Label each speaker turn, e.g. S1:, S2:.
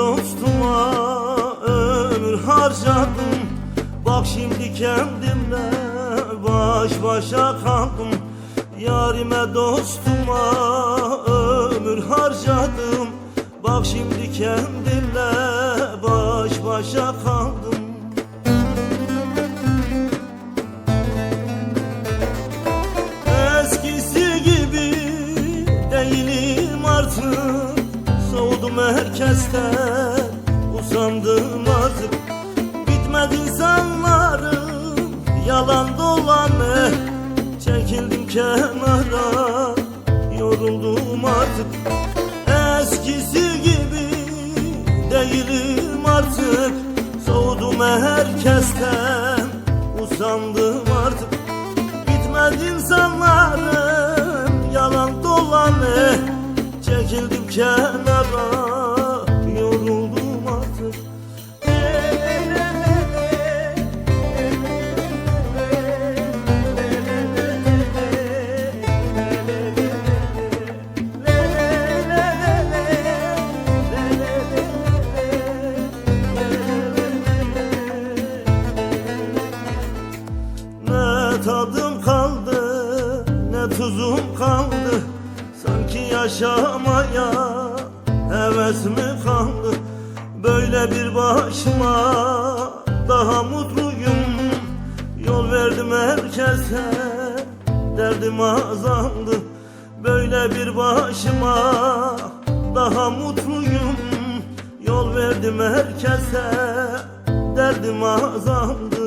S1: dostuma ömür harcadım. Bak şimdi kendimle baş başa kaldım. Yarime dostuma ömür harcadım. Bak şimdi kendimle baş başa kaldım. Eskisi gibi değilim artık. Soğudum herkesten, usandım artık. Bitmedi insanlarım, yalan dolanı. Çekildim kenara, yoruldum artık. Eskisi gibi değilim artık. Soğudum herkesten, usandım artık. Bitmedi insanlarım, yalan dolanı. Çekildim kenara, yoruldum artık. Ne tadım kaldı, ne tuzum kaldı. Sanki yaşamaya heves mi kaldı? Böyle bir başıma daha mutluyum. Yol verdim herkese, derdim azaldı. Böyle bir başıma daha mutluyum. Yol verdim herkese, derdim azaldı.